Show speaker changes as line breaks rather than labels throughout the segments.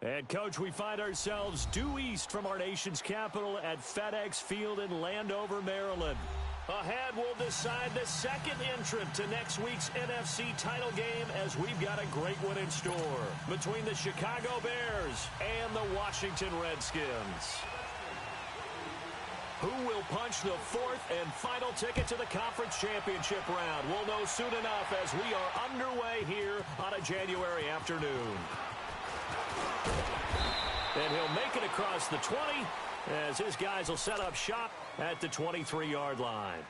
And, Coach, we find ourselves due east from our nation's capital at FedEx Field in Landover, Maryland. Ahead, we'll decide the second entrant to next week's NFC title game as we've got a great one in store between the Chicago Bears and the Washington Redskins. Who will punch the fourth and final ticket to the conference championship round? We'll know soon enough as we are underway here on a January afternoon. And he'll make it across the 20 as his guys will set up shop at the 23-yard line.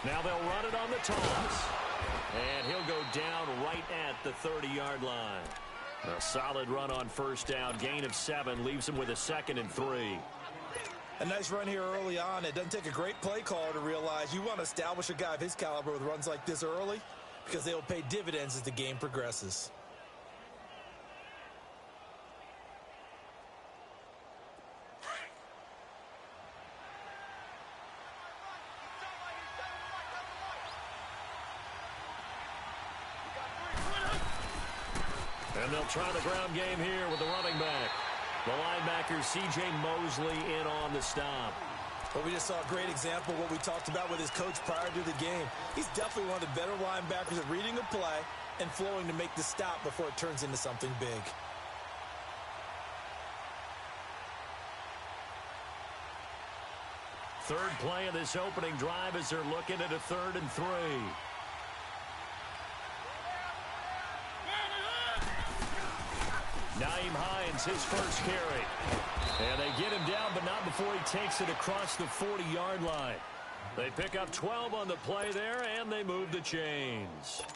Now they'll run it on the toss. And he'll go down right at the 30-yard line. A solid run on first down. Gain of 7 leaves him with a 2nd and 3.
A nice run here early on. It doesn't take a great play caller to realize you want to establish a guy of his caliber with runs like this early because they will pay dividends as the game progresses.
And they'll try the ground game here with the running back. The linebacker, C.J. Mosley, in on the stop.
Well, we just saw a great example of what we talked about with his coach prior to the game. He's definitely one of the better linebackers at reading a play and flowing to make the stop before it turns into something big.
Third play of this opening drive as they're looking at a 3rd and 3. Nyheim Hines, his first carry. And they get him down, but not before he takes it across the 40-yard line. They pick up 12 on the play there, and they move the chains.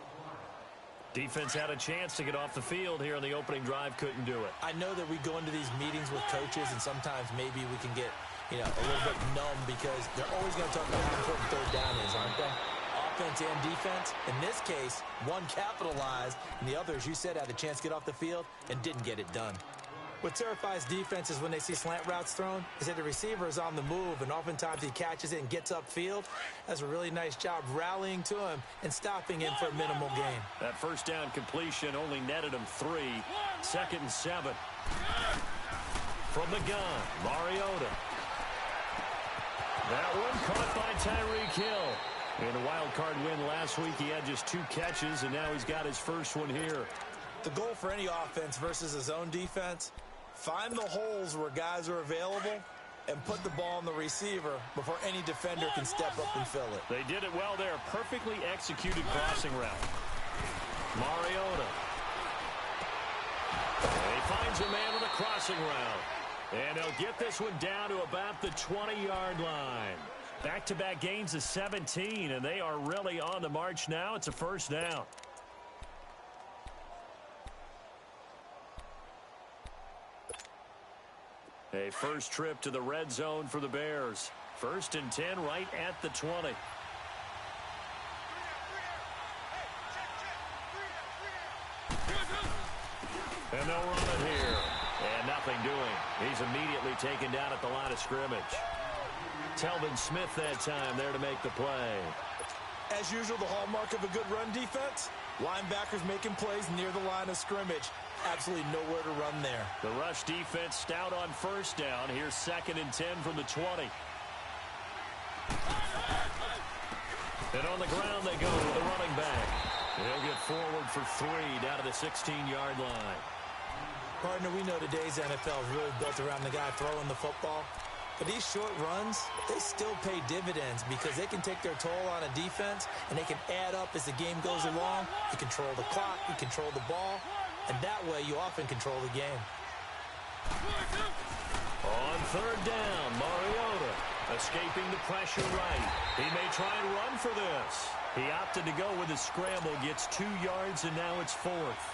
Defense had a chance to get off the field here in the opening drive, couldn't do it.
I know that we go into these meetings with coaches, and sometimes maybe we can get, a little bit numb because they're always going to talk about how important third down is, aren't they? offense and defense. In this case, one capitalized, and the other, as you said, had the chance to get off the field and didn't get it done. What terrifies defenses when they see slant routes thrown is that the receiver is on the move, and oftentimes he catches it and gets upfield. Does a really nice job rallying to him and stopping him for a minimal gain.
That first down completion only netted him 3. 2nd and 7. From the gun, Mariota. That one caught by Tyreek Hill. In a wild card win last week, he had just 2 catches, and now he's got his first one here.
The goal for any offense versus his own defense, find the holes where guys are available and put the ball on the receiver before any defender can step up and fill it.
They did it well there. Perfectly executed crossing route. Mariota. And he finds a man on the crossing route. And he'll get this one down to about the 20-yard line. Back-to-back gains of 17, and they are really on the march now. It's a first down. A first trip to the red zone for the Bears. 1st and 10 right at the 20. And they'll run it here. And nothing doing. He's immediately taken down at the line of scrimmage. Telvin Smith that time there to make the play.
As usual, the hallmark of a good run defense, linebackers making plays near the line of scrimmage. Absolutely nowhere to run there.
The rush defense stout on first down. Here's 2nd and 10 from the 20. And on the ground they go with the running back. He'll get forward for 3 down to the 16-yard line.
Partner, we know today's NFL is really built around the guy throwing the football. But these short runs, they still pay dividends because they can take their toll on a defense, and they can add up as the game goes along. You control the clock, you control the ball, and that way you often control the game.
On 3rd down, Mariota escaping the pressure right. He may try and run for this. He opted to go with a scramble, gets 2 yards, and now it's 4th.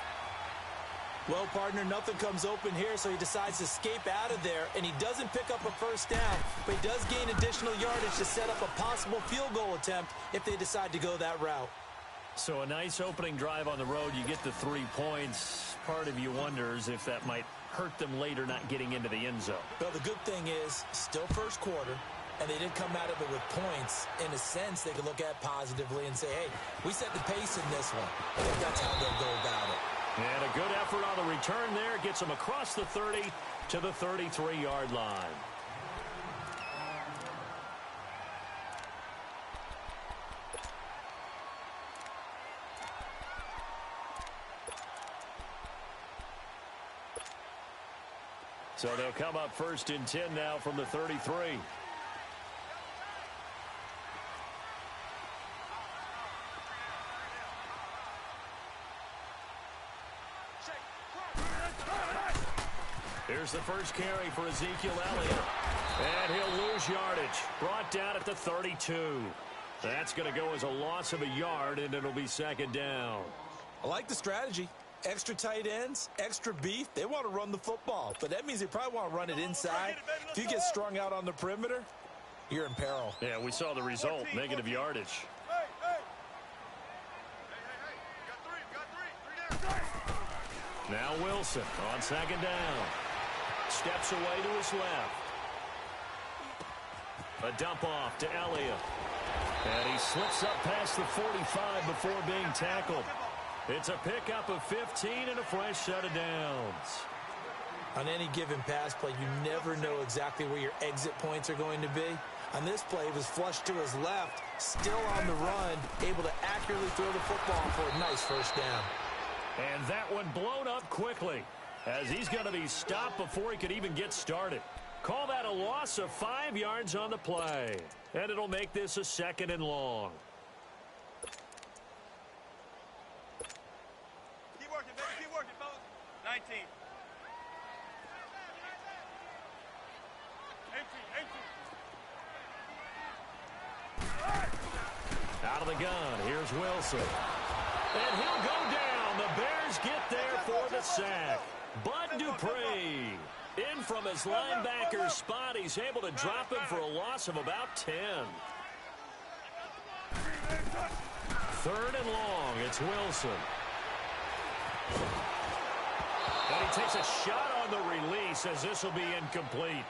Well, partner, nothing comes open here, so he decides to escape out of there, and he doesn't pick up a first down, but he does gain additional yardage to set up a possible field goal attempt if they decide to go that route.
So a nice opening drive on the road. You get the 3 points. Part of you wonders if that might hurt them later not getting into the end zone.
Well, the good thing is, still first quarter, and they did come out of it with points. In a sense, they could look at positively and say, hey, we set the pace in this one. I think that's how they'll go about it.
And a good effort on the return there. Gets them across the 30 to the 33-yard line. So they'll come up 1st and 10 now from the 33. Here's the first carry for Ezekiel Elliott. And he'll lose yardage. Brought down at the 32. That's going to go as a loss of a yard, and it'll be 2nd down.
I like the strategy. Extra tight ends, extra beef. They want to run the football, but that means they probably want to run it inside. If you get strung out on the perimeter, you're in peril.
Yeah, we saw the result, negative yardage. Now Wilson on 2nd down. Steps away to his left. A dump off to Elliott. And he slips up past the 45 before being tackled. It's a pickup of 15 and a fresh set of downs.
On any given pass play, you never know exactly where your exit points are going to be. On this play, it was flushed to his left, still on the run, able to accurately throw the football for a nice first down.
And that one blown up quickly, as he's going to be stopped before he could even get started. Call that a loss of 5 yards on the play. And it'll make this a 2nd and long.
Keep working, baby. Keep working, fellas. 19. 18.
Out of the gun, here's Wilson. And he'll go down. The Bears get there for the sack. Bud Dupree in from his linebacker spot. He's able to drop him for a loss of about 10. Third and long. It's Wilson. And he takes a shot on the release as this will be incomplete.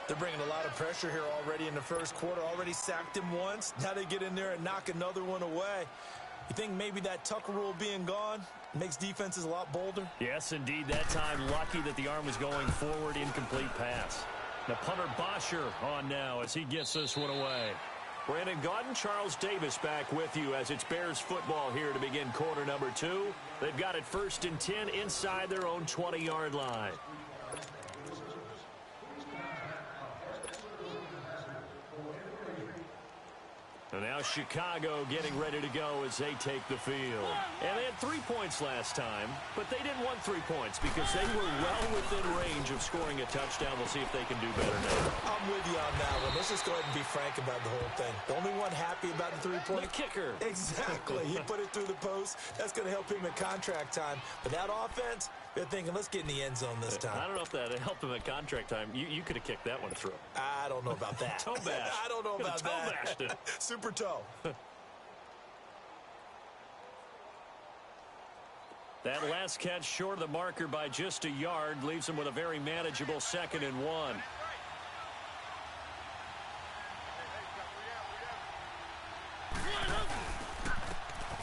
They're bringing a lot of pressure here already in the first quarter. Already sacked him once. Now they get in there and knock another one away. You think maybe that Tucker rule being gone makes defenses a lot bolder?
Yes, indeed. That time, lucky that the arm was going forward. Incomplete pass. The punter Bosher on now as he gets this one away. Brandon Gaudin, Charles Davis back with you as it's Bears football here to begin quarter number 2. They've got it 1st and 10 inside their own 20-yard line. And now Chicago getting ready to go as they take the field. And they had 3 points last time, but they didn't want 3 points because they were well within range of scoring a touchdown. We'll see if they can do better now.
I'm with you on that one. Let's just go ahead and be frank about the whole thing. The only one happy about the 3-point?
The kicker.
Exactly. He put it through the post. That's going to help him in contract time. But that offense, they're thinking, let's get in the end zone this time.
I don't know if that helped him at contract time. You could have kicked that one through.
I don't know about that.
Toe bash.
I don't know about
toe
that.
Bashed it.
Super toe.
That last catch short of the marker by just a yard leaves him with a very manageable 2nd and 1.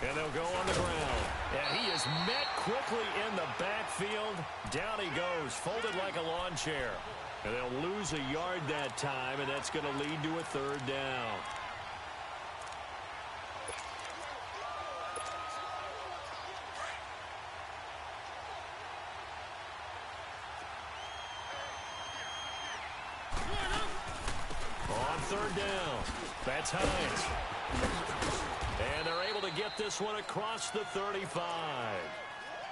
And they'll go on the ground. And he is met quickly in the backfield. Down he goes, folded like a lawn chair. And they'll lose a yard that time, and that's going to lead to a 3rd down. On 3rd down, that's Hines. And they're able to get this one across the 35.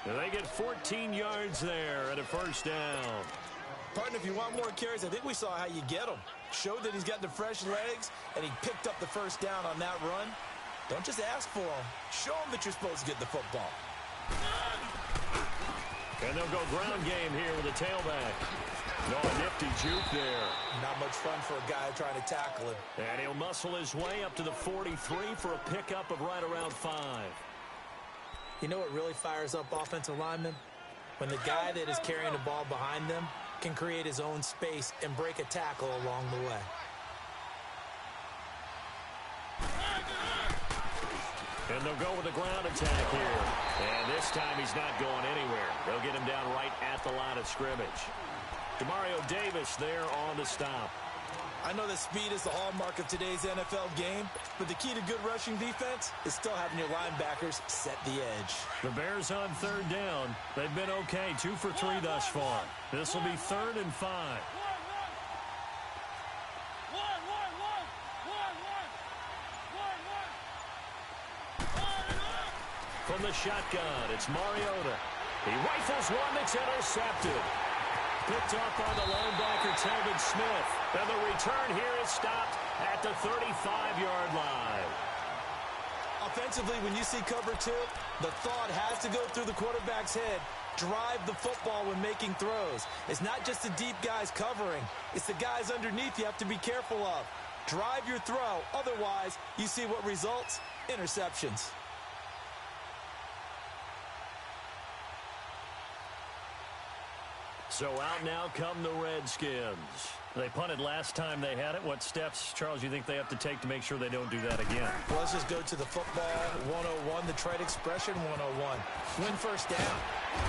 And they get 14 yards there at a 1st down.
Partner, if you want more carries, I think we saw how you get them. Showed that he's got the fresh legs, and he picked up the 1st down on that run. Don't just ask for them. Show them that you're supposed to get the football.
And they'll go ground game here with a tailback. No, a nifty juke there.
Not much fun for a guy trying to tackle him.
And he'll muscle his way up to the 43 for a pickup of right around 5.
You know what really fires up offensive linemen? When the guy that is carrying the ball behind them can create his own space and break a tackle along the way.
And they'll go with a ground attack here. And this time he's not going anywhere. They'll get him down right at the line of scrimmage. Demario Davis there on the stop.
I know that speed is the hallmark of today's NFL game, but the key to good rushing defense is still having your linebackers set the edge.
The Bears on 3rd down. They've been okay, 2 for 3 thus far. This will be 3rd and 5. From the shotgun, it's Mariota. He rifles one that's intercepted. Picked up by the linebacker, Telvin Smith. And the return here is stopped at the 35-yard line.
Offensively, when you see cover 2, the thought has to go through the quarterback's head. Drive the football when making throws. It's not just the deep guys covering. It's the guys underneath you have to be careful of. Drive your throw. Otherwise, you see what results? Interceptions.
So out now come the Redskins. They punted last time they had it. What steps, Charles, you think they have to take to make sure they don't do that again?
Well, let's just go to the football 101, the trade expression 101. Win 1st down.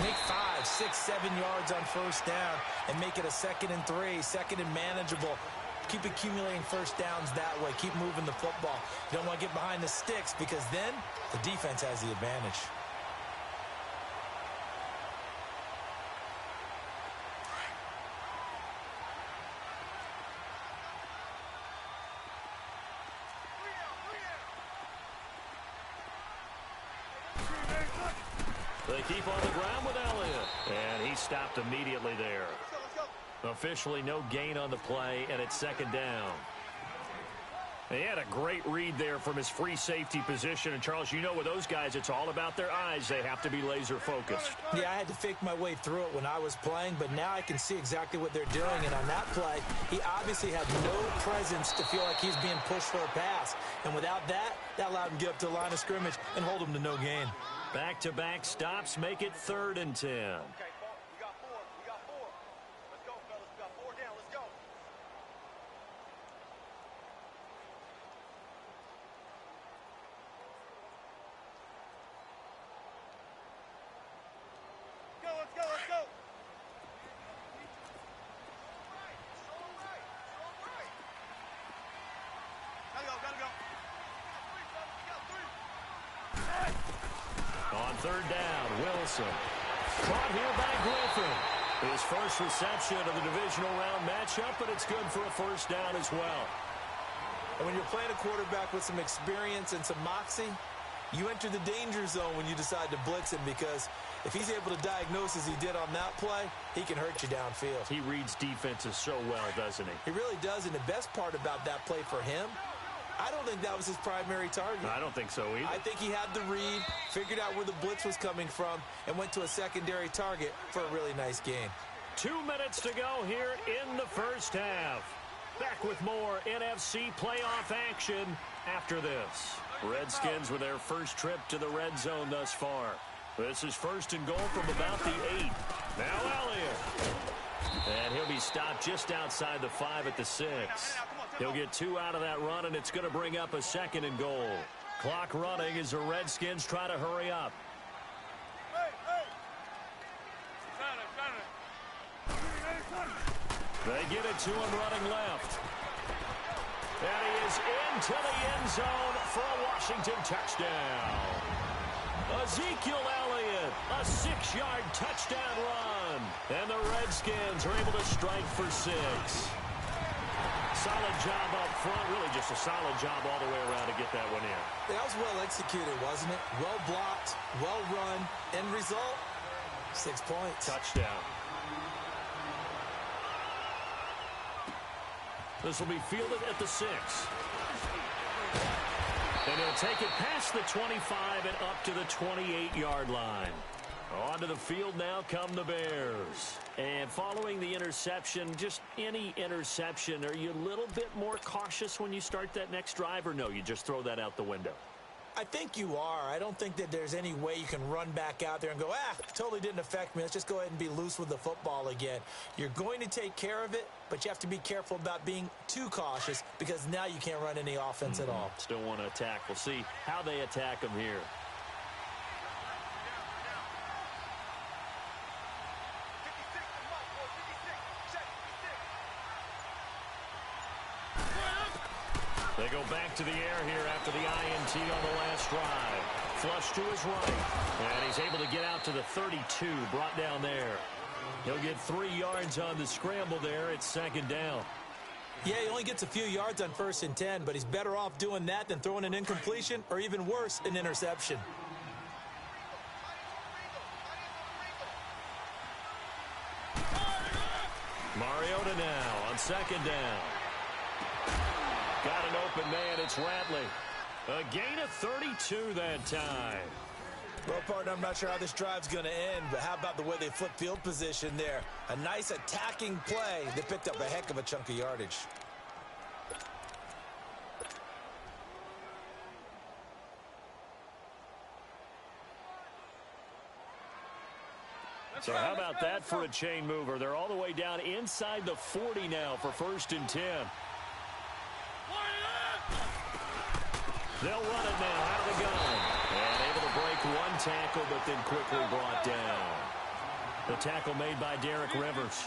Make 5, 6, 7 yards on 1st down and make it a 2nd and 3, 2nd and manageable. Keep accumulating 1st downs that way. Keep moving the football. You don't want to get behind the sticks because then the defense has the advantage.
They keep on the ground with Elliott. And he stopped immediately there. Officially no gain on the play, and it's 2nd down. He had a great read there from his free safety position. And, Charles, you know with those guys, it's all about their eyes. They have to be laser-focused.
Yeah, I had to fake my way through it when I was playing, but now I can see exactly what they're doing. And on that play, he obviously had no presence to feel like he's being pushed for a pass. And without that, that allowed him to get up to the line of scrimmage and hold him to no gain.
Back-to-back stops make it 3rd and 10.
Okay, we got 4. We got 4. Let's go, fellas. We got 4 down. Let's go. Let's go. Let's go. Gotta go.
On 3rd down, Wilson. Caught here by Griffin. His first reception of the divisional round matchup, but it's good for a 1st down as well.
And when you're playing a quarterback with some experience and some moxie, you enter the danger zone when you decide to blitz him, because if he's able to diagnose as he did on that play, he can hurt you downfield.
He reads defenses so well, doesn't he?
He really does, and the best part about that play for him, I don't think that was his primary target.
I don't think so either.
I think he had the read, figured out where the blitz was coming from, and went to a secondary target for a really nice gain.
2 minutes to go here in the 1st half. Back with more NFC playoff action after this. Redskins with their first trip to the red zone thus far. This is 1st and goal from about the 8. Now Elliott. And he'll be stopped just outside the 5 at the 6. He'll get 2 out of that run, and it's going to bring up a 2nd and goal. Clock running as the Redskins try to hurry up. They get it to him running left. And he is into the end zone for a Washington touchdown. Ezekiel Elliott, a 6-yard touchdown run. And the Redskins are able to strike for 6. Solid job up front, really just a solid job all the way around to get that one in.
That was well executed, wasn't it? Well blocked, well run. End result, 6 points.
Touchdown. This will be fielded at the 6. And he'll take it past the 25 and up to the 28-yard line. Onto the field now come the Bears. And following the interception, just any interception, are you a little bit more cautious when you start that next drive, or no, you just throw that out the window?
I think you are. I don't think that there's any way you can run back out there and go, totally didn't affect me. Let's just go ahead and be loose with the football again. You're going to take care of it, but you have to be careful about being too cautious, because now you can't run any offense at all.
Still want to attack. We'll see how they attack them here. They go back to the air here after the INT on the last drive. Flush to his right. And he's able to get out to the 32, brought down there. He'll get 3 yards on the scramble there. It's 2nd down.
Yeah, he only gets a few yards on 1st and 10, but he's better off doing that than throwing an incompletion, or even worse, an interception.
Mariota now on 2nd down. Got an open man. It's Ratley. A gain of 32 that time.
Well, partner, I'm not sure how this drive's going to end, but how about the way they flipped field position there? A nice attacking play. They picked up a heck of a chunk of yardage.
So how about that for a chain mover? They're all the way down inside the 40 now for 1st and 10. They'll run it now out of the gun. And able to break 1 tackle, but then quickly brought down. The tackle made by Derek Rivers.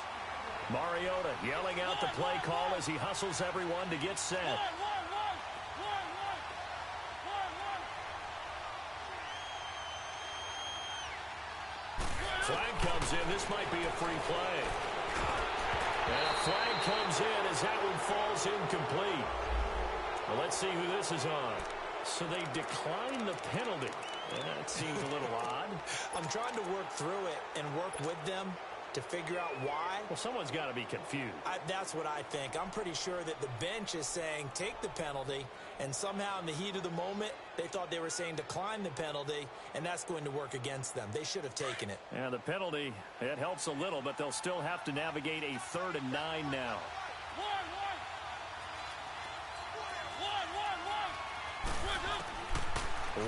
Mariota yelling out the play call as he hustles everyone to get set. Flag comes in. This might be a free play. And a flag comes in as that one falls incomplete. Well, let's see who this is on. So they decline the penalty. And that seems a little odd.
I'm trying to work through it and work with them to figure out why.
Well, someone's got to be confused.
That's what I think. I'm pretty sure that the bench is saying take the penalty, and somehow in the heat of the moment, they thought they were saying decline the penalty, and that's going to work against them. They should have taken it.
Yeah, the penalty, it helps a little, but they'll still have to navigate a 3rd and 9 now.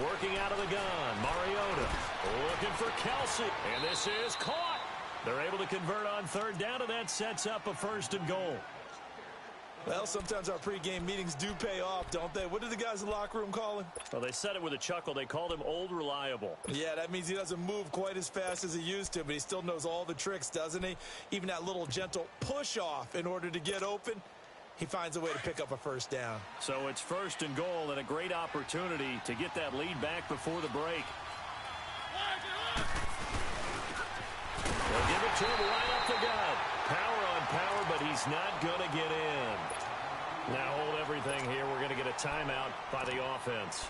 Working out of the gun, Mariota looking for Kelsey, and this is caught. They're able to convert on 3rd down, and that sets up a 1st and goal.
Well, sometimes our pregame meetings do pay off, don't they? What did the guys in the locker room call him?
Well, they said it with a chuckle. They called him Old Reliable.
Yeah, that means he doesn't move quite as fast as he used to, but he still knows all the tricks, doesn't he? Even that little gentle push-off in order to get open. He finds a way to pick up a 1st down.
So it's 1st and goal and a great opportunity to get that lead back before the break. They'll give it to him right up the gut. Power on power, but he's not going to get in. Now hold everything here. We're going to get a timeout by the offense,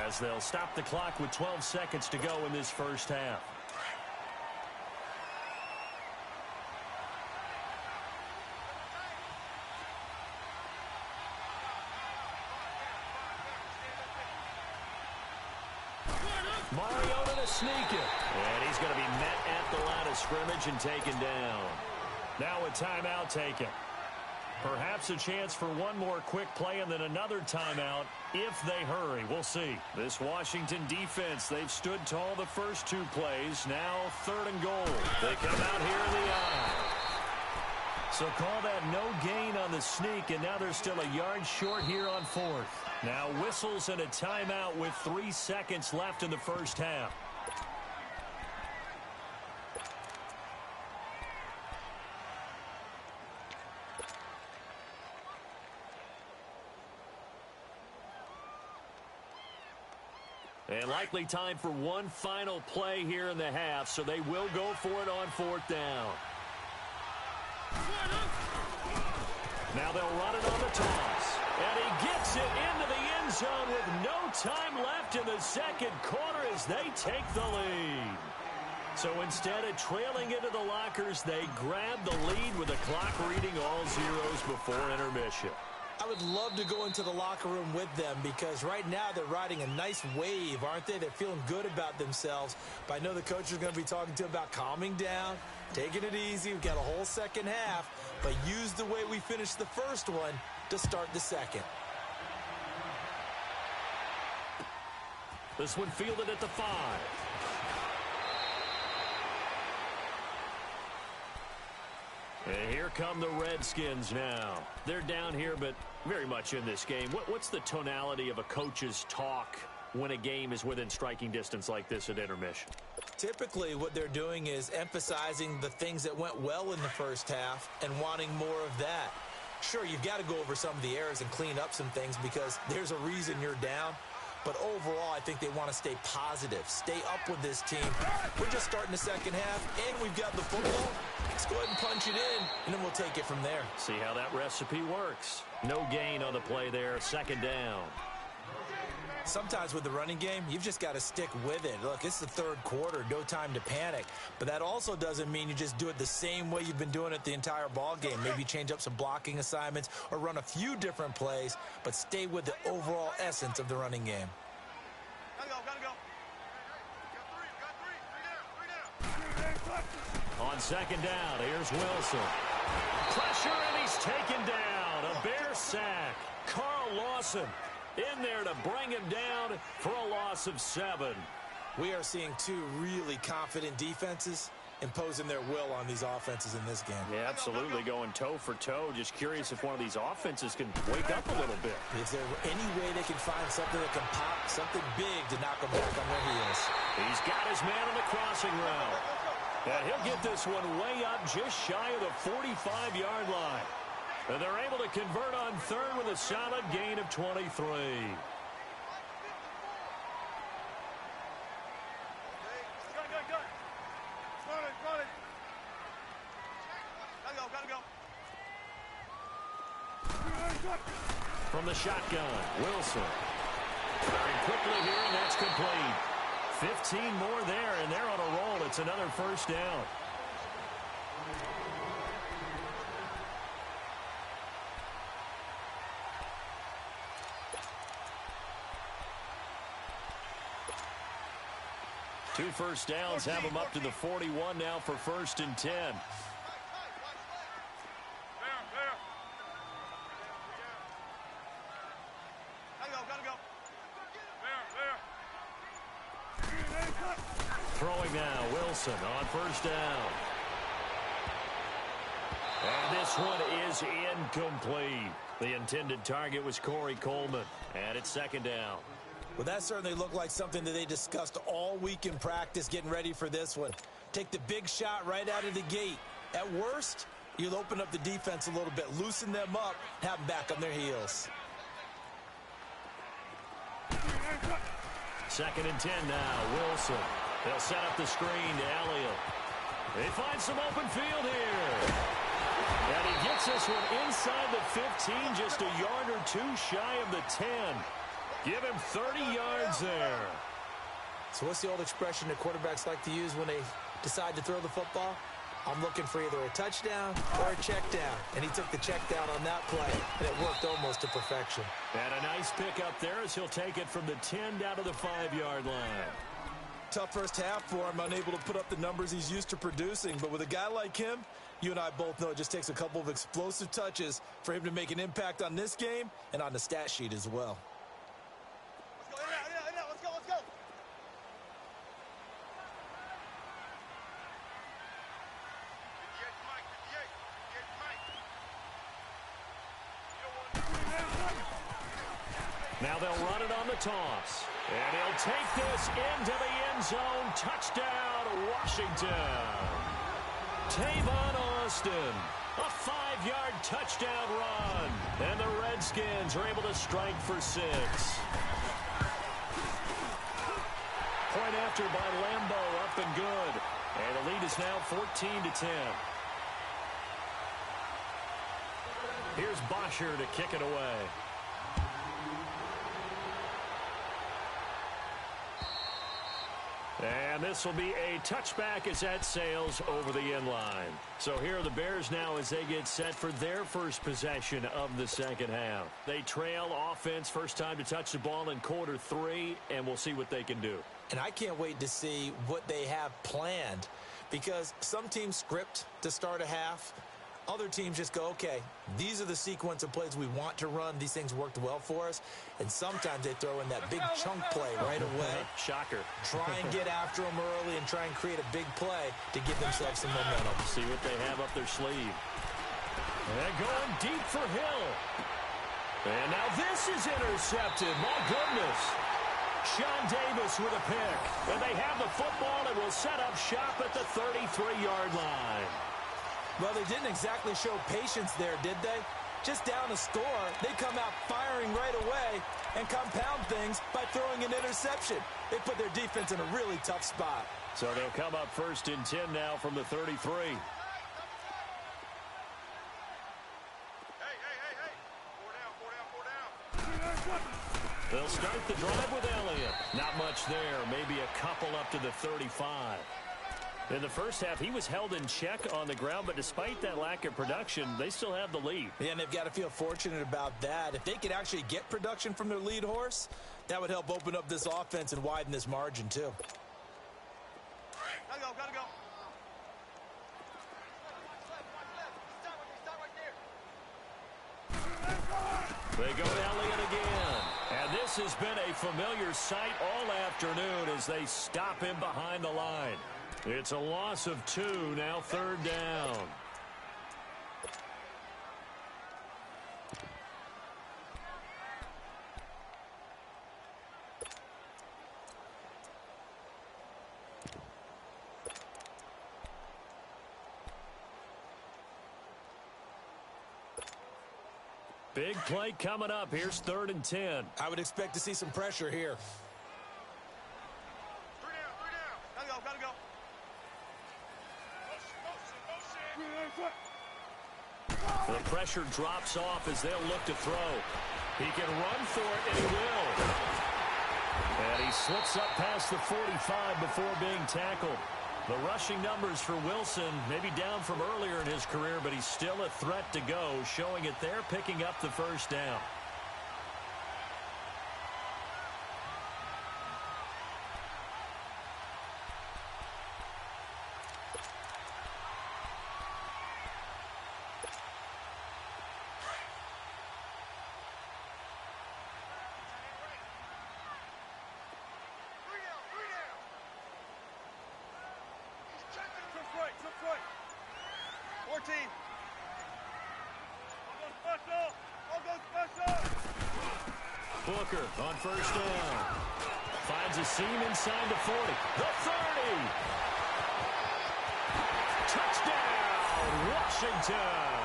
as they'll stop the clock with 12 seconds to go in this 1st half. Mariota to sneak it. And he's going to be met at the line of scrimmage and taken down. Now a timeout taken. Perhaps a chance for one more quick play and then another timeout if they hurry. We'll see. This Washington defense, they've stood tall the first 2 plays. Now 3rd and goal. They come out here in the eye. So call that no gain on the sneak, and now they're still a yard short here on 4th. Now whistles and a timeout with 3 seconds left in the 1st half. And likely time for one final play here in the half, so they will go for it on 4th down. Now they'll run it on the toss. And he gets it into the end zone with no time left in the 2nd quarter as they take the lead. So instead of trailing into the lockers, they grab the lead with the clock reading all zeros before intermission.
I would love to go into the locker room with them because right now they're riding a nice wave, aren't they? They're feeling good about themselves. But I know the coach is going to be talking to them about calming down, taking it easy. We've got a whole 2nd half, but use the way we finished the 1st one to start the 2nd.
This one fielded at the 5. And here come the Redskins now. They're down here, but very much in this game. What's the tonality of a coach's talk when a game is within striking distance like this at intermission?
Typically, what they're doing is emphasizing the things that went well in the 1st half and wanting more of that. Sure, you've got to go over some of the errors and clean up some things because there's a reason you're down. But overall, I think they want to stay positive, stay up with this team. We're just starting the 2nd half, and we've got the football. Let's go ahead and punch it in, and then we'll take it from there.
See how that recipe works. No gain on the play there, 2nd down.
Sometimes with the running game, you've just got to stick with it. Look, it's the 3rd quarter, no time to panic. But that also doesn't mean you just do it the same way you've been doing it the entire ball game. Maybe change up some blocking assignments or run a few different plays, but stay with the overall essence of the running game.
Gotta go. Got 3 down.
On 2nd down, here's Wilson. Pressure, and he's taken down. A Bear sack. Carl Lawson in there to bring him down for a loss of 7.
We are seeing 2 really confident defenses imposing their will on these offenses in this game.
Yeah, absolutely, going toe for toe. Just curious if one of these offenses can wake up a little bit.
Is there any way they can find something that can pop, something big to knock them back on where he is?
He's got his man on the crossing route. And he'll get this one way up just shy of the 45-yard line. And they're able to convert on 3rd with a solid gain of 23. From the shotgun, Wilson. Very quickly here, and that's complete. 15 more there, and they're on a roll. It's another 1st down. 2 first downs have them up to the 41 now for 1st and 10. Throwing now, Wilson on 1st down. And this one is incomplete. The intended target was Corey Coleman. And it's 2nd down.
Well, that certainly looked like something that they discussed all week in practice getting ready for this one. Take the big shot right out of the gate. At worst, you'll open up the defense a little bit, loosen them up, have them back on their heels.
2nd and 10 now, Wilson. They'll set up the screen to Elliott. They find some open field here. And he gets this one inside the 15, just a yard or 2 shy of the 10. Give him 30 yards there.
So what's the old expression that quarterbacks like to use when they decide to throw the football? I'm looking for either a touchdown or a check down. And he took the check down on that play, and it worked almost to perfection.
And a nice pick up there as he'll take it from the 10 down to the 5-yard line.
Tough first half for him, unable to put up the numbers he's used to producing. But with a guy like him, you and I both know it just takes a couple of explosive touches for him to make an impact on this game and on the stat sheet as well.
Let's go.
Now they'll run it on the toss. And he'll take this into the end zone. Touchdown, Washington. Tavon Austin. A 5-yard touchdown run. And the Redskins are able to strike for 6. Point after by Lambeau, up and good. And the lead is now 14-10. Here's Bosher to kick it away. And this will be a touchback as that sails over the end line. So here are the Bears now as they get set for their first possession of the second half. They trail offense, first time to touch the ball in quarter 3, and we'll see what they can do.
And I can't wait to see what they have planned, because some teams script to start a half. Other teams just go, okay, these are the sequence of plays we want to run. These things worked well for us. And sometimes they throw in that big chunk play right away.
Shocker.
Try and get after them early and try and create a big play to give themselves some momentum.
See what they have up their sleeve. And going deep for Hill. And now this is intercepted. My goodness. Sean Davis with a pick. And they have the football and will set up shop at the 33-yard line.
Well, they didn't exactly show patience there, did they? Just down a score, they come out firing right away and compound things by throwing an interception. They put their defense in a really tough spot.
So they'll come up 1st and 10 now from the 33.
Hey. 4 down.
They'll start the drive with Elliott. Not much there, maybe a couple up to the 35. In the first half, he was held in check on the ground, but despite that lack of production, they still have the lead.
Yeah, and they've got to feel fortunate about that. If they could actually get production from their lead horse, that would help open up this offense and widen this margin, too.
Gotta go.
They go to Elliott again. And this has been a familiar sight all afternoon as they stop him behind the line. It's a loss of 2, now 3rd down. Big play coming up. Here's 3rd and 10.
I would expect to see some pressure here.
3 down. Gotta go.
The pressure drops off as they'll look to throw. He can run for it, and he will. And he slips up past the 45 before being tackled. The rushing numbers for Wilson maybe down from earlier in his career, but he's still a threat to go, showing it there, picking up the 1st down.
team. I'll go special.
Booker on first down. Finds a seam inside the 40. The 30. Touchdown, Washington.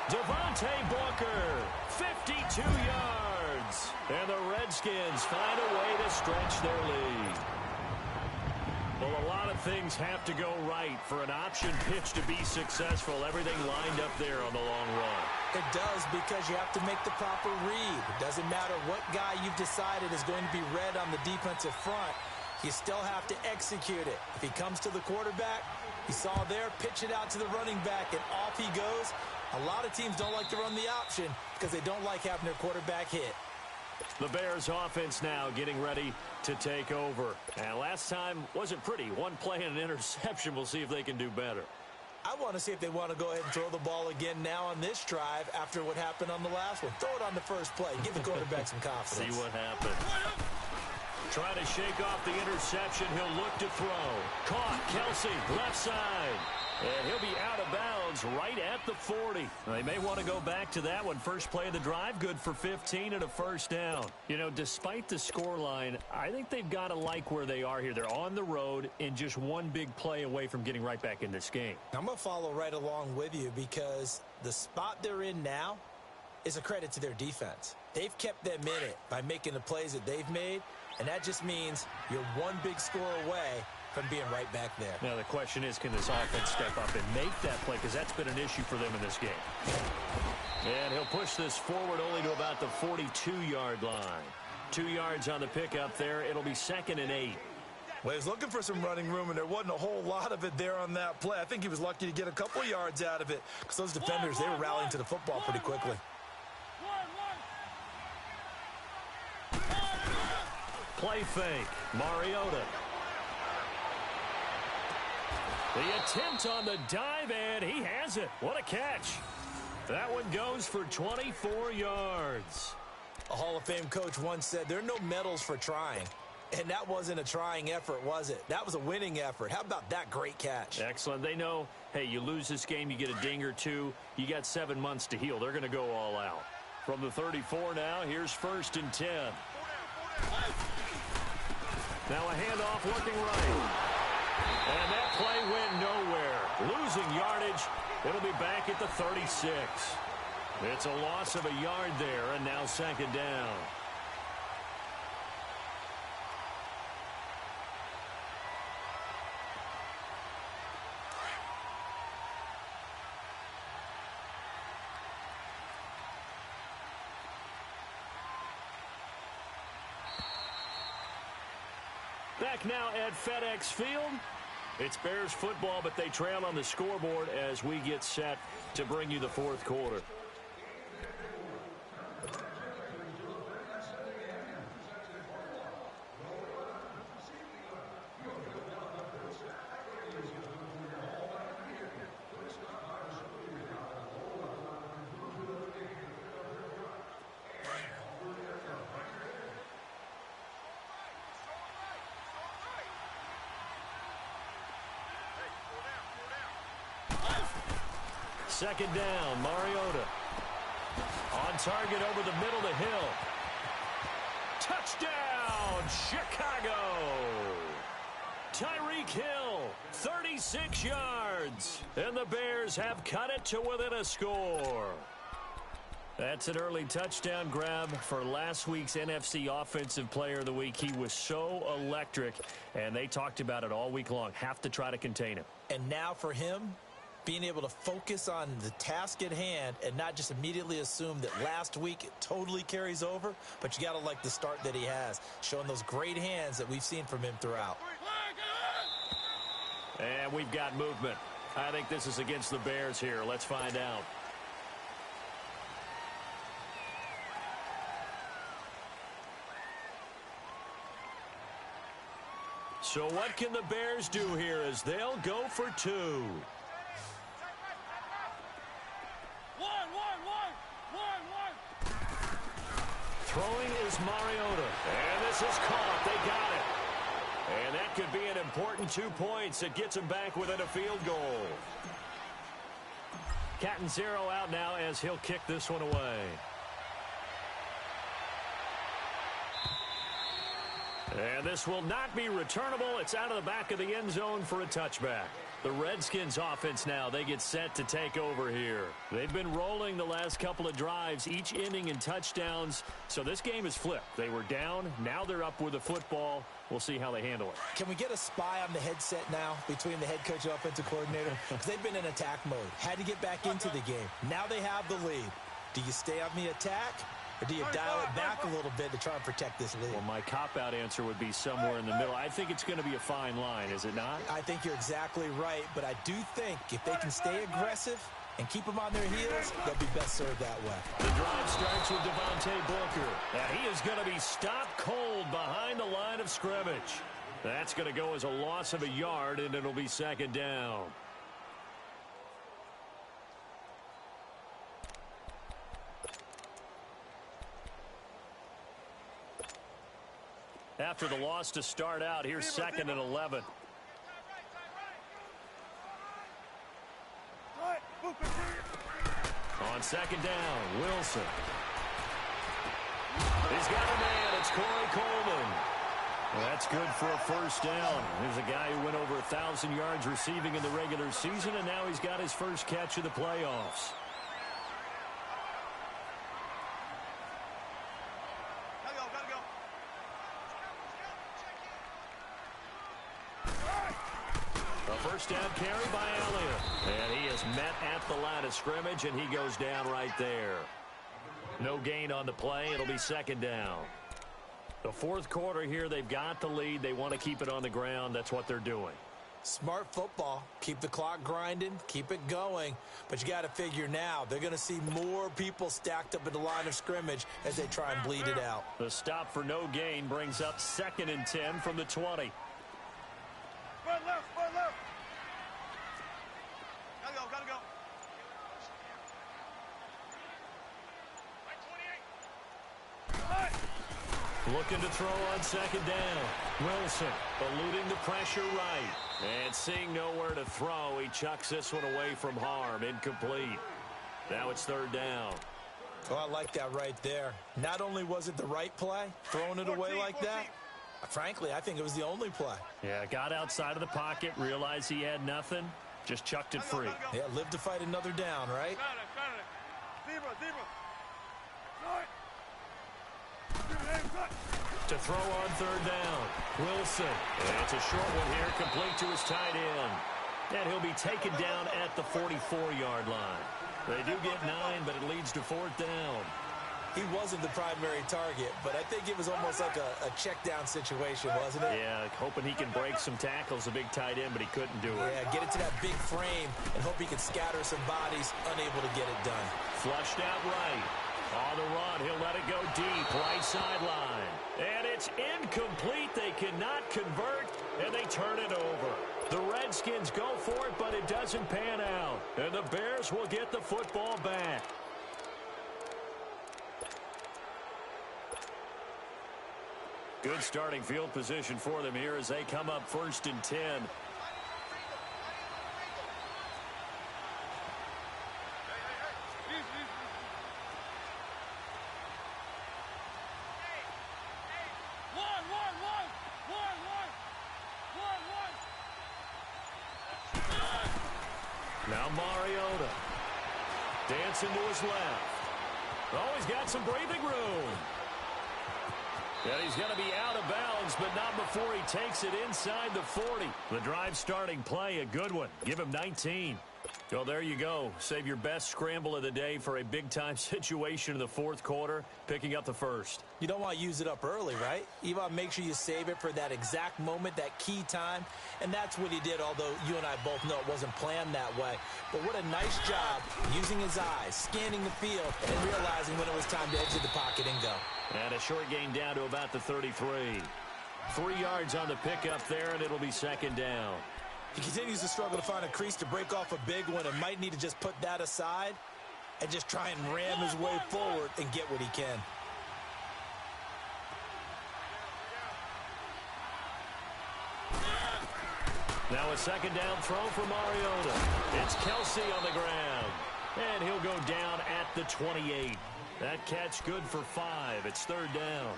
Devontae Booker, 52 yards. And the Redskins find a way to stretch their lead. Well, a lot of things have to go right for an option pitch to be successful. Everything lined up there on the long run.
It does, because you have to make the proper read. It doesn't matter what guy you've decided is going to be read on the defensive front. You still have to execute it. If he comes to the quarterback, you saw there, pitch it out to the running back, and off he goes. A lot of teams don't like to run the option because they don't like having their quarterback hit.
The Bears offense now getting ready to take over. And last time wasn't pretty. One play and an interception. We'll see if they can do better.
I want to see if they want to go ahead and throw the ball again now on this drive after what happened on the last one. Throw it on the first play. Give the quarterback some confidence.
See what happens. Trying to shake off the interception. He'll look to throw. Caught. Kelsey, left side. And he'll be out of bounds right at the 40. They may want to go back to that one. First play of the drive, good for 15 and a first down. You know, despite the scoreline, I think they've got to like where they are here. They're on the road and just one big play away from getting right back in this game.
I'm going to follow right along with you because the spot they're in now is a credit to their defense. They've kept them in it by making the plays that they've made, and that just means you're one big score away from being right back there.
Now the question is, can this offense step up and make that play? Because that's been an issue for them in this game. And he'll push this forward only to about the 42-yard line. 2 yards on the pickup there. It'll be 2nd and 8.
Well, he was looking for some running room, and there wasn't a whole lot of it there on that play. I think he was lucky to get a couple yards out of it because those defenders, they were rallying to the football pretty quickly.
Play fake. Mariota. The attempt on the dive, and he has it. What a catch. That one goes for 24 yards.
A Hall of Fame coach once said, there are no medals for trying. And that wasn't a trying effort, was it? That was a winning effort. How about that great catch?
Excellent. They know, hey, you lose this game, you get a ding or two. You got 7 months to heal. They're going to go all out. From the 34 now, here's 1st and 10. Now a handoff looking right. And that play went nowhere. Losing yardage. It'll be back at the 36. It's a loss of a yard there, and now 2nd down. Back now at FedEx Field. It's Bears football, but they trail on the scoreboard as we get set to bring you the 4th quarter. Second down, Mariota. On target over the middle to Hill. Touchdown, Chicago! Tyreek Hill, 36 yards. And the Bears have cut it to within a score. That's an early touchdown grab for last week's NFC Offensive Player of the Week. He was so electric, and they talked about it all week long. Have to try to contain him.
And now for him, being able to focus on the task at hand and not just immediately assume that last week it totally carries over, but you got to like the start that he has, showing those great hands that we've seen from him throughout.
And we've got movement. I think this is against the Bears here. Let's find out. So what can the Bears do here as they'll go for 2? Throwing is Mariota. And this is caught. They got it. And that could be an important 2 points. It gets them back within a field goal. Cat and zero out now as he'll kick this one away. And this will not be returnable. It's out of the back of the end zone for a touchback. The Redskins offense now, they get set to take over here. They've been rolling the last couple of drives, each inning in touchdowns. So this game is flipped. They were down. Now they're up with the football. We'll see how they handle it.
Can we get a spy on the headset now between the head coach and offensive coordinator? Because they've been in attack mode. Had to get back into the game. Now they have the lead. Do you stay on the attack? Or do you dial it back a little bit to try and protect this lead?
Well, my cop-out answer would be somewhere in the middle. I think it's going to be a fine line, is it not?
I think you're exactly right, but I do think if they can stay aggressive and keep them on their heels, they'll be best served that way.
The drive starts with Devontae Booker, and he is going to be stopped cold behind the line of scrimmage. That's going to go as a loss of a yard, and it'll be second down. After the loss to start out, here's second and 11. On second down, Wilson. He's got a man. It's Corey Coleman. Well, that's good for a first down. Here's a guy who went over 1,000 yards receiving in the regular season, and now he's got his first catch of the playoffs. First down carry by Elliott. And he is met at the line of scrimmage, and he goes down right there. No gain on the play. It'll be second down. The fourth quarter here, they've got the lead. They want to keep it on the ground. That's what they're doing.
Smart football. Keep the clock grinding. Keep it going. But you got to figure now, they're going to see more people stacked up at the line of scrimmage as they try and bleed it out.
The stop for no gain brings up second and 10 from the 20.
Left, left. Gotta go.
Looking to throw on second down. Wilson eluding the pressure right. And seeing nowhere to throw, he chucks this one away from harm. Incomplete. Now it's third down.
Oh, I like that right there. Not only was it the right play, throwing it away like that, frankly, I think it was the only play.
Yeah, got outside of the pocket, realized he had nothing, just chucked it free.
Yeah, live to fight another down, right?
To throw on third down, Wilson. And it's a short one here, complete to his tight end. And he'll be taken down at the 44-yard line. They do get 9, but it leads to fourth down.
He wasn't the primary target, but I think it was almost like a check-down situation, wasn't it?
Yeah, hoping he can break some tackles, a big tight end, but he couldn't do it.
Yeah, get it to that big frame and hope he can scatter some bodies, unable to get it done.
Flushed out right. On the run, he'll let it go deep, right sideline. And it's incomplete. They cannot convert, and they turn it over. The Redskins go for it, but it doesn't pan out. And the Bears will get the football back. Good starting field position for them here as they come up first and 10. Now Mariota dancing to his left. Oh, he's got some breathing room. And he's going to be out of bounds, but not before he takes it inside the 40. The drive starting play, a good one. Give him 19. Well, there you go. Save your best scramble of the day for a big-time situation in the fourth quarter, picking up the first.
You don't want to use it up early, right? You want to make sure you save it for that exact moment, that key time. And that's what he did, although you and I both know it wasn't planned that way. But what a nice job using his eyes, scanning the field, and realizing when it was time to exit the pocket and go.
And a short gain down to about the 33. 3 yards on the pickup there, and it'll be second down.
He continues to struggle to find a crease to break off a big one and might need to just put that aside and just try and ram his way forward and get what he can.
Now a second down throw for Mariota. It's Kelsey on the ground. And he'll go down at the 28. That catch good for 5. It's 3rd down.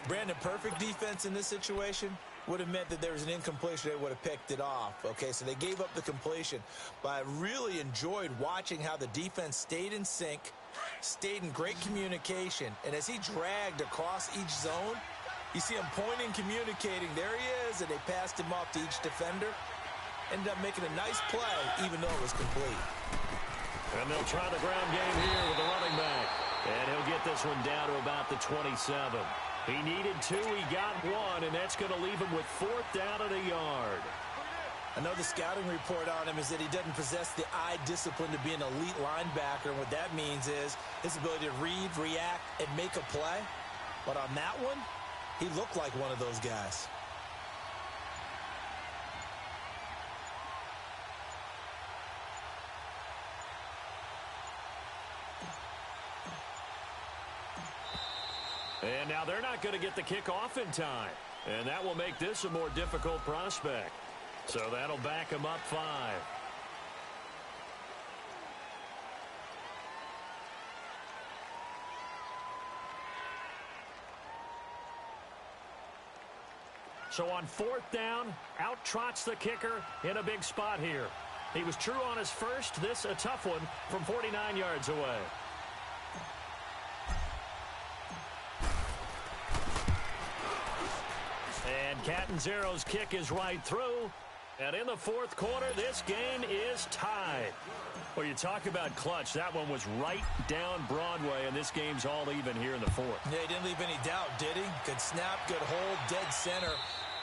Brandon, perfect defense in this situation would have meant that there was an incompletion. They would have picked it off. Okay, so they gave up the completion. But I really enjoyed watching how the defense stayed in sync, stayed in great communication. And as he dragged across each zone, you see him pointing, communicating. There he is, and they passed him off to each defender. Ended up making a nice play, even though it was complete.
And they'll try the ground game here with the running back. And he'll get this one down to about the 27. He needed 2, he got 1, and that's going to leave him with 4th down and a yard.
I know the scouting report on him is that he doesn't possess the eye discipline to be an elite linebacker. And what that means is his ability to read, react, and make a play. But on that one, he looked like one of those guys.
And now they're not going to get the kickoff in time. And that will make this a more difficult prospect. So that'll back him up 5. So on 4th down, out trots the kicker in a big spot here. He was true on his first. This a tough one from 49 yards away. And Catanzaro's kick is right through. And in the 4th quarter, this game is tied. Well, you talk about clutch. That one was right down Broadway, and this game's all even here in the 4th.
Yeah, he didn't leave any doubt, did he? Good snap, good hold, dead center.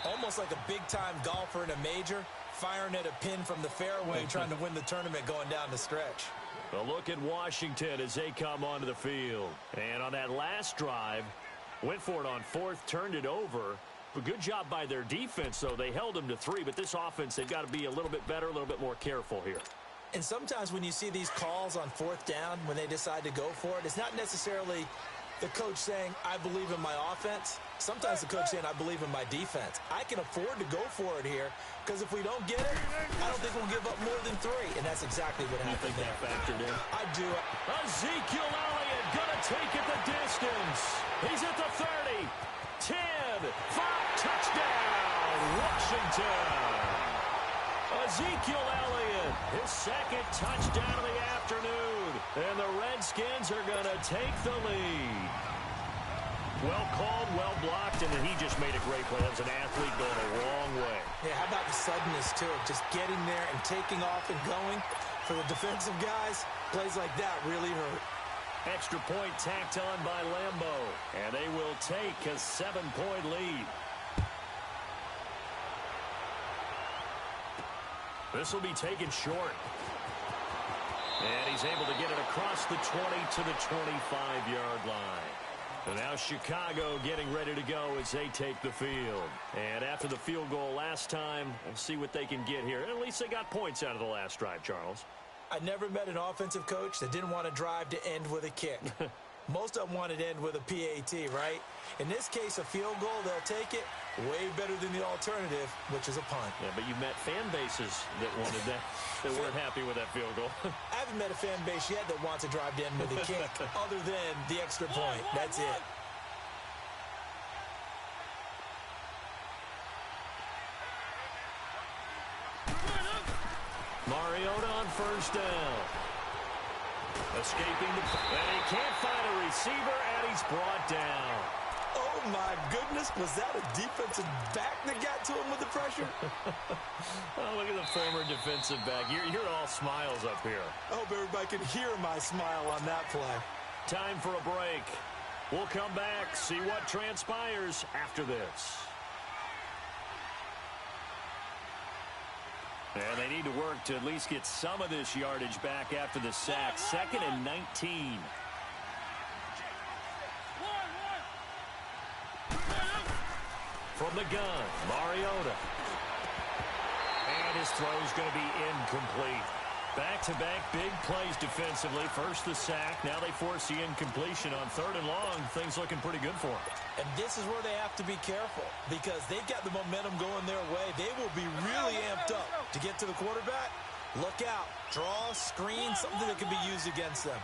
Almost like a big-time golfer in a major, firing at a pin from the fairway, trying to win the tournament going down the stretch.
A look at Washington as they come onto the field. And on that last drive, went for it on 4th, turned it over. A good job by their defense, though. They held them to 3, but this offense, they've got to be a little bit better, a little bit more careful here.
And sometimes when you see these calls on 4th down, when they decide to go for it, it's not necessarily the coach saying, I believe in my offense. Sometimes the coach saying, I believe in my defense. I can afford to go for it here, because if we don't get it, I don't think we'll give up more than 3. And that's exactly what happened there.
You think that factored in?
I do.
Ezekiel Elliott gonna take it the distance. He's at the 30. 10, 5, touchdown, Washington. Ezekiel Elliott, his 2nd touchdown of the afternoon. And the Redskins are going to take the lead. Well called, well blocked, and then he just made a great play. That was an athlete going a long way.
Yeah, how about the suddenness, too? Just getting there and taking off and going. For the defensive guys, plays like that really hurt.
Extra point tacked on by Lambeau. And they will take a 7-point lead. This will be taken short. And he's able to get it across the 20 to the 25-yard line. And now Chicago getting ready to go as they take the field. And after the field goal last time, we'll see what they can get here. At least they got points out of the last drive, Charles.
I never met an offensive coach that didn't want to drive to end with a kick. Most of them wanted to end with a PAT, right? In this case, a field goal, they'll take it. Way better than the alternative, which is a punt.
Yeah, but you met fan bases that wanted that, that weren't happy with that field goal.
I haven't met a fan base yet that wants to drive to end with a kick other than the extra point. That's it.
Mariota on 1st down. Escaping the... And he can't find a receiver, and he's brought down.
Oh, my goodness. Was that a defensive back that got to him with the pressure?
Oh, look at the former defensive back. You're all smiles up here.
I hope everybody can hear my smile on that play.
Time for a break. We'll come back, see what transpires after this. And they need to work to at least get some of this yardage back after the sack. 2nd and 19. From the gun, Mariota. And his throw's going to be incomplete. Back-to-back big plays defensively. First the sack. Now they force the incompletion on 3rd and long. Things looking pretty good for them.
And this is where they have to be careful because they've got the momentum going their way. They will be really amped up to get to the quarterback. Look out. Draw, screen, something that can be used against them.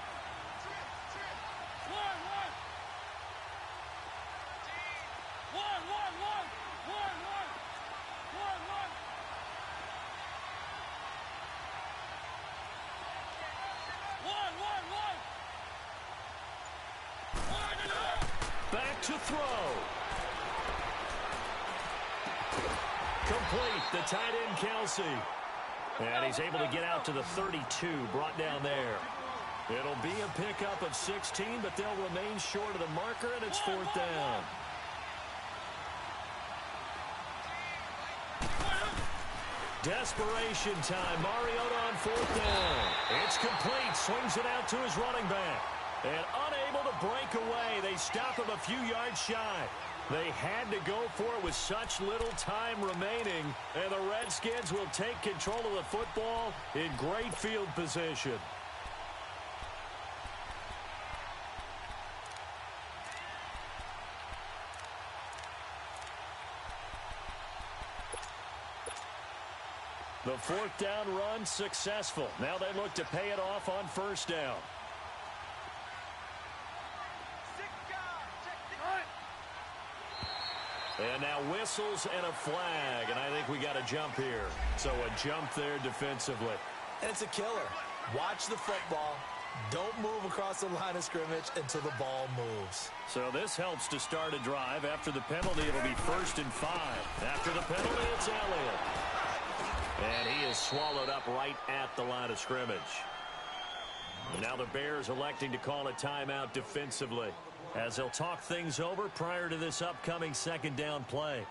Back to throw. Complete, the tight end, Kelsey. And he's able to get out to the 32, brought down there. It'll be a pickup of 16, but they'll remain short of the marker, and it's 4th down. Desperation time. Mariota on 4th down. It's complete. Swings it out to his running back. And unable to break away. They stop him a few yards shy. They had to go for it with such little time remaining. And the Redskins will take control of the football in great field position. The 4th down run successful. Now they look to pay it off on 1st down. And now whistles and a flag, and I think we got a jump here. So a jump there defensively.
And it's a killer. Watch the football. Don't move across the line of scrimmage until the ball moves.
So this helps to start a drive. After the penalty, it'll be 1st and 5. After the penalty, it's Elliott. And he is swallowed up right at the line of scrimmage. Now the Bears electing to call a timeout defensively, as they'll talk things over prior to this upcoming 2nd down play.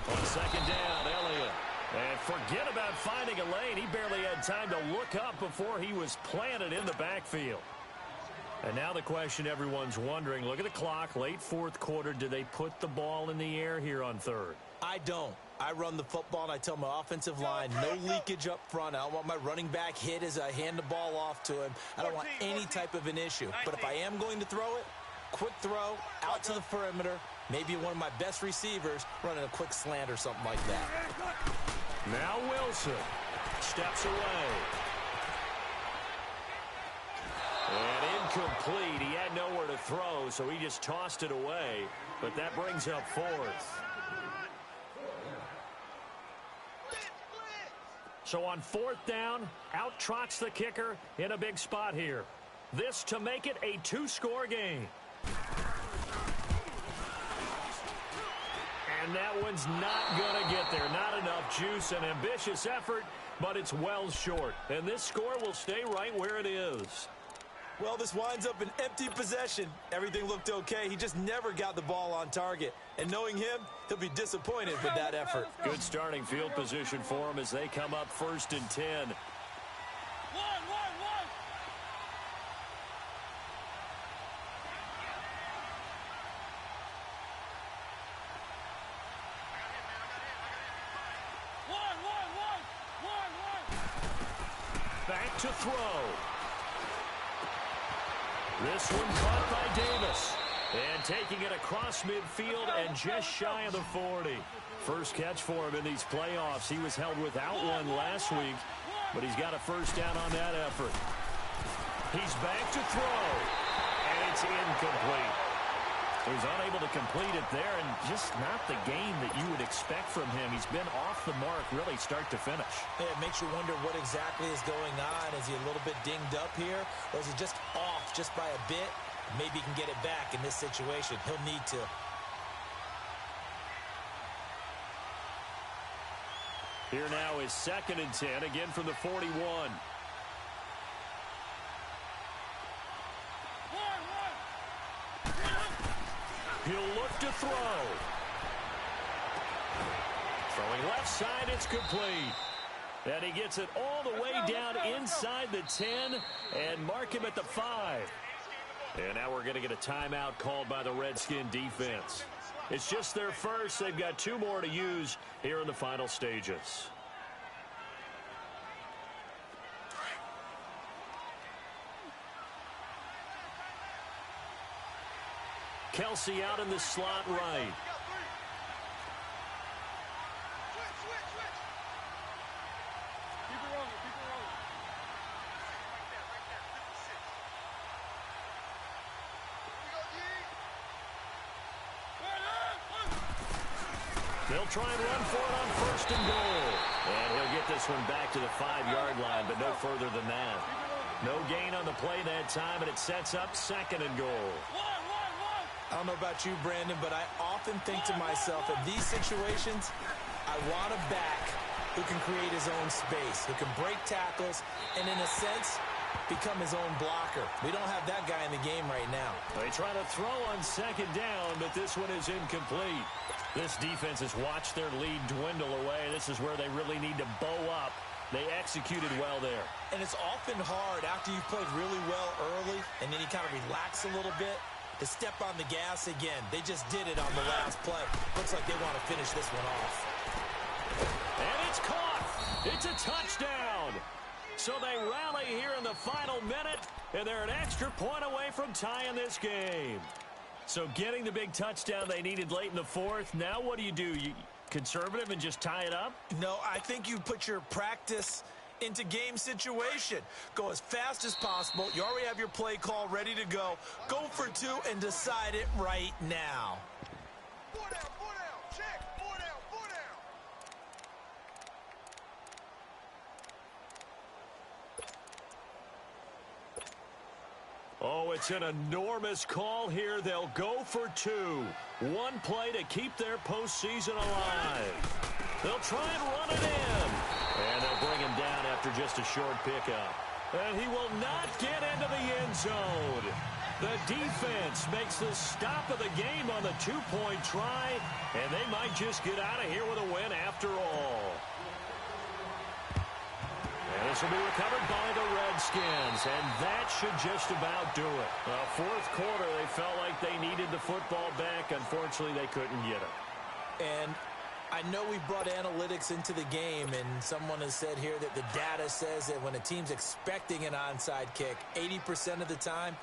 On 2nd down, Elliott. And forget about finding a lane. He barely had time to look up before he was planted in the backfield. And now the question everyone's wondering, look at the clock, late 4th quarter. Do they put the ball in the air here on 3rd?
I don't. I run the football, and I tell my offensive line, no leakage up front. I don't want my running back hit as I hand the ball off to him. I don't want any type of an issue. But if I am going to throw it, quick throw, out to the perimeter, maybe one of my best receivers running a quick slant or something like that.
Now Wilson steps away. And incomplete. He had nowhere to throw, so he just tossed it away. But that brings up 4th. So on 4th down, out trots the kicker in a big spot here. This to make it a 2-score game. And that one's not going to get there. Not enough juice. An ambitious effort, but it's well short. And this score will stay right where it is.
Well, this winds up an empty possession. Everything looked okay. He just never got the ball on target. And knowing him, he'll be disappointed with that effort.
Good starting field position for him as they come up 1st and 10. Back to throw. This one caught by Davis. And taking it across midfield and just shy of the 40. First catch for him in these playoffs. He was held without one last week, but he's got a 1st down on that effort. He's back to throw. And it's incomplete. He was unable to complete it there, and just not the game that you would expect from him. He's been off the mark really start to finish.
Yeah, it makes you wonder what exactly is going on. Is he a little bit dinged up here, or is he just off just by a bit? Maybe he can get it back in this situation. He'll need to.
Here now is 2nd and 10, again from the 41. He'll look to throw. Throwing left side, it's complete. And he gets it all the way down inside the 10 and mark him at the 5. And now we're going to get a timeout called by the Redskin defense. It's just their first. They've got 2 more to use here in the final stages. Kelsey out in the slot right. They'll try and run for it on 1st and goal. And he'll get this one back to the 5-yard line, but no further than that. No gain on the play that time, and it sets up 2nd and goal.
I don't know about you, Brandon, but I often think to myself, in these situations, I want a back who can create his own space, who can break tackles, and in a sense, become his own blocker. We don't have that guy in the game right now.
They try to throw on 2nd down, but this one is incomplete. This defense has watched their lead dwindle away. This is where they really need to bow up. They executed well there.
And it's often hard after you've played really well early and then you kind of relax a little bit to step on the gas again. They just did it on the last play. Looks like they want to finish this one off.
And it's caught. It's a touchdown. So they rally here in the final minute, and they're an extra point away from tying this game. So getting the big touchdown they needed late in the 4th. Now what do? You conservative and just tie it up?
No, I think you put your practice into game situation. Go as fast as possible. You already have your play call ready to go. Go for 2 and decide it right now.
4 down, check, 4 down.
Oh, it's an enormous call here. They'll go for 2. One play to keep their postseason alive. They'll try and run it in. And they'll bring him down after just a short pickup. And he will not get into the end zone. The defense makes the stop of the game on the 2-point try. And they might just get out of here with a win after all. And this will be recovered by the Redskins, and that should just about do it. Well, 4th quarter, they felt like they needed the football back. Unfortunately, they couldn't get it.
And I know we brought analytics into the game, and someone has said here that the data says that when a team's expecting an onside kick, 80% of the time,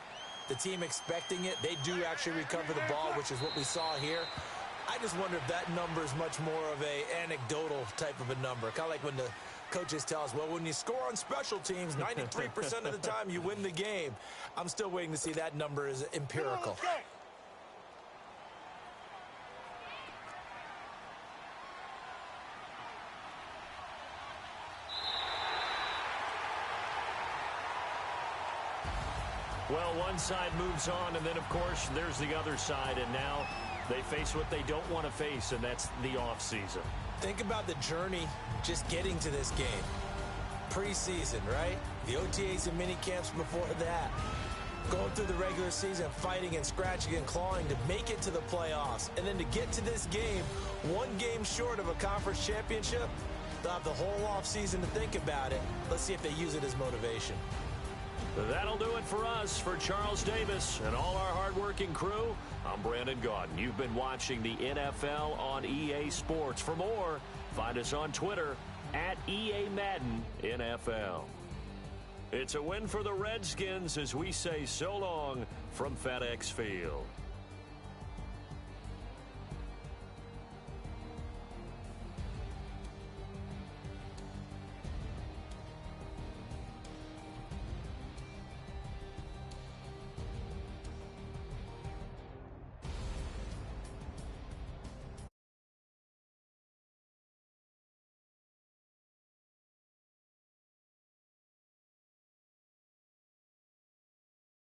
the team expecting it, they do actually recover the ball, which is what we saw here. I just wonder if that number is much more of a anecdotal type of a number, kind of like when the coaches tell us, well, when you score on special teams, 93% of the time you win the game. I'm still waiting to see that number is empirical.
Well, one side moves on, and then, of course, there's the other side, and now they face what they don't want to face, and that's the offseason.
Think about the journey just getting to this game. Preseason, right? The OTAs and mini camps before that. Going through the regular season, fighting and scratching and clawing to make it to the playoffs. And then to get to this game, one game short of a conference championship, they'll have the whole offseason to think about it. Let's see if they use it as motivation.
That'll do it for us. For Charles Davis and all our hardworking crew, I'm Brandon Gaudin. You've been watching the NFL on EA Sports. For more, find us on Twitter at EA Madden NFL. It's a win for the Redskins as we say so long from FedEx Field.